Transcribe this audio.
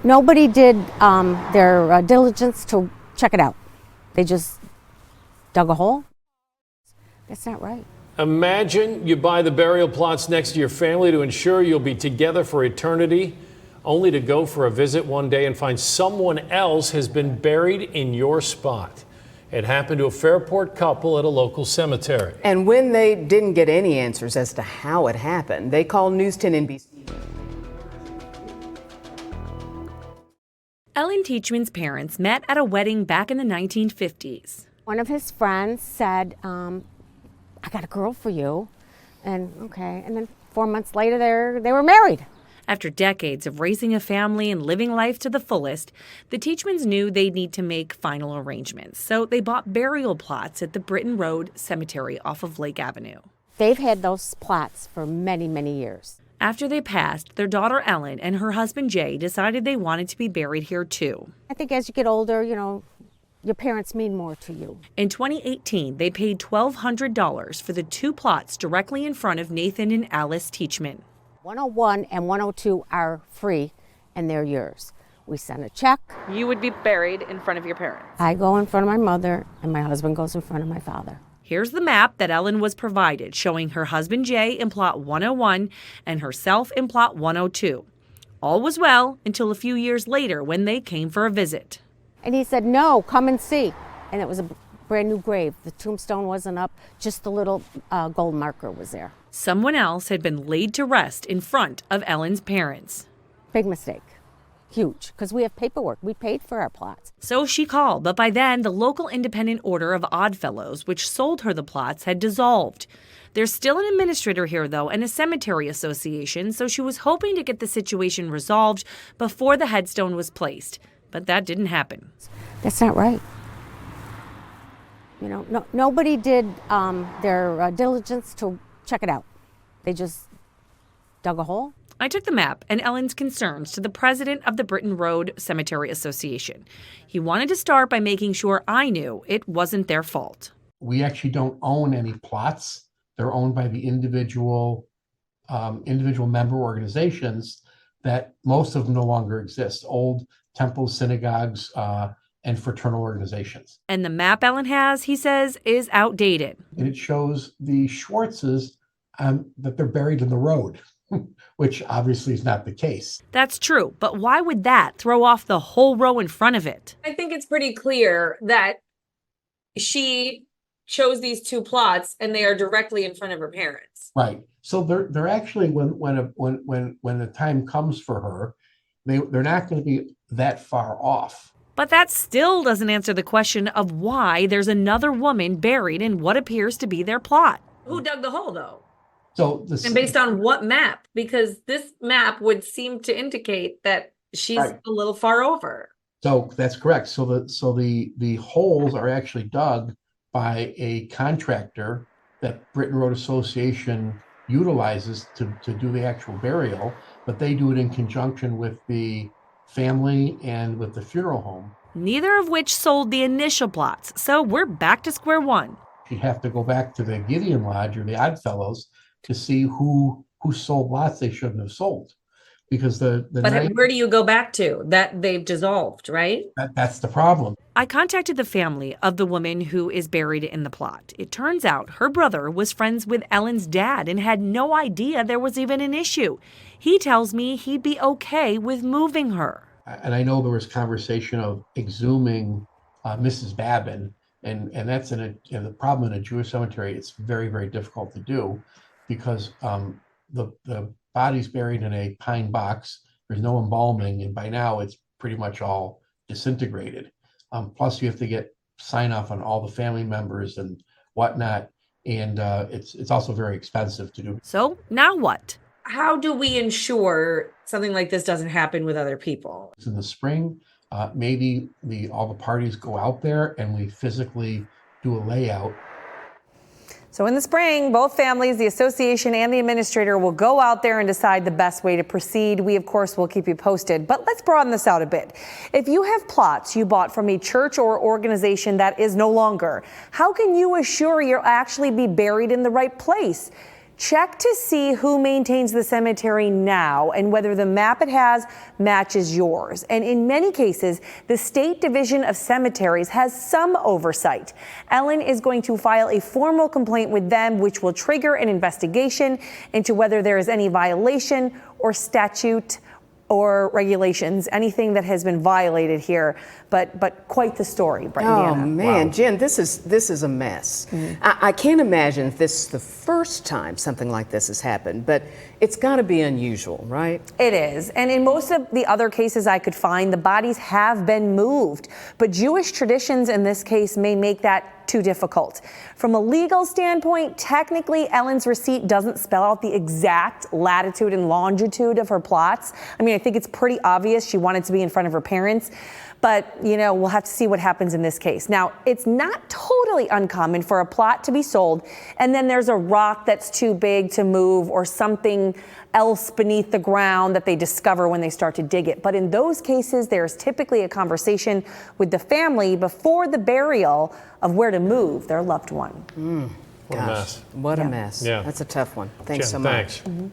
Nobody did their diligence to check it out. They just dug a hole. That's not right. Imagine you buy the burial plots next to your family to ensure you'll be together for eternity, only to go for a visit one day and find someone else has been buried in your spot. It happened to a Fairport couple at a local cemetery. And when they didn't get any answers as to how it happened, they called News10NBC. Ellen Teachman's parents met at a wedding back in the 1950s. One of his friends said, I got a girl for you. And okay, and then 4 months later, they were married. After decades of raising a family and living life to the fullest, the Teachmans knew they'd need to make final arrangements. So they bought burial plots at the Britton Road Cemetery off of Lake Avenue. They've had those plots for many, many years. After they passed, their daughter Ellen and her husband Jay decided they wanted to be buried here too. I think as you get older, your parents mean more to you. In 2018, they paid $1,200 for the 2 plots directly in front of Nathan and Alice Teachman. 101 and 102 are free, and they're yours. We send a check. You would be buried in front of your parents. I go in front of my mother, and my husband goes in front of my father. Here's the map that Ellen was provided, showing her husband Jay in plot 101 and herself in plot 102. All was well until a few years later when they came for a visit. And he said, no, come and see. And it was a brand new grave. The tombstone wasn't up, just the little gold marker was there. Someone else had been laid to rest in front of Ellen's parents. Big mistake. Huge, because we have paperwork. We paid for our plots. So she called, but by then the local independent order of Oddfellows, which sold her the plots, had dissolved. There's still an administrator here, though, and a cemetery association, so she was hoping to get the situation resolved before the headstone was placed. But that didn't happen. That's not right. Nobody did their diligence to check it out. They just dug a hole. I took the map and Ellen's concerns to the president of the Britton Road Cemetery Association. He wanted to start by making sure I knew it wasn't their fault. We actually don't own any plots. They're owned by the individual member organizations that most of them no longer exist. Old temples, synagogues, and fraternal organizations. And the map Ellen has, he says, is outdated. And it shows the Schwartzes that they're buried in the road, which obviously is not the case. That's true, but why would that throw off the whole row in front of it? I think it's pretty clear that she chose these 2 plots and they are directly in front of her parents. Right. So they're actually, when the time comes for her, they're not going to be that far off. But that still doesn't answer the question of why there's another woman buried in what appears to be their plot. Who dug the hole, though? And based on what map? Because this map would seem to indicate that she's a little far over. So that's correct. So the holes are actually dug by a contractor that Britton Road Association utilizes to do the actual burial, but they do it in conjunction with the family and with the funeral home. Neither of which sold the initial plots, so we're back to square one. You'd have to go back to the Gideon Lodge or the Oddfellows to see who sold lots they shouldn't have sold. Because where do you go back to? That they've dissolved, right? That's the problem. I contacted the family of the woman who is buried in the plot. It turns out her brother was friends with Ellen's dad and had no idea there was even an issue. He tells me he'd be okay with moving her. And I know there was conversation of exhuming Mrs. Babin, and that's the problem in a Jewish cemetery. It's very, very difficult to do because the body's buried in a pine box. There's no embalming, and by now it's pretty much all disintegrated. Plus, you have to get sign off on all the family members and whatnot, and it's also very expensive to do. So now what? How do we ensure something like this doesn't happen with other people? In the spring, maybe all the parties go out there and we physically do a layout. So in the spring, both families, the association and the administrator will go out there and decide the best way to proceed. We, of course, will keep you posted. But let's broaden this out a bit. If you have plots you bought from a church or organization that is no longer, how can you assure you'll actually be buried in the right place? Check to see who maintains the cemetery now and whether the map it has matches yours. And in many cases, the State Division of Cemeteries has some oversight. Ellen is going to file a formal complaint with them, which will trigger an investigation into whether there is any violation or statute or regulations, anything that has been violated here, but quite the story, Oh Indiana. man, Wow. Jen, this is a mess. I can't imagine if this is the first time something like this has happened, but it's got to be unusual, right? It is. And in most of the other cases I could find, the bodies have been moved. But Jewish traditions in this case may make that too difficult. From a legal standpoint, technically, Ellen's receipt doesn't spell out the exact latitude and longitude of her plots. I mean, I think it's pretty obvious she wanted to be in front of her parents. But, you know, we'll have to see what happens in this case. Now, it's not totally uncommon for a plot to be sold, and then there's a rock that's too big to move or something else beneath the ground that they discover when they start to dig it. But in those cases, there's typically a conversation with the family before the burial of where to move their loved one. What a mess. What a mess. Yeah. That's a tough one. Thanks Jen, so much. thanks.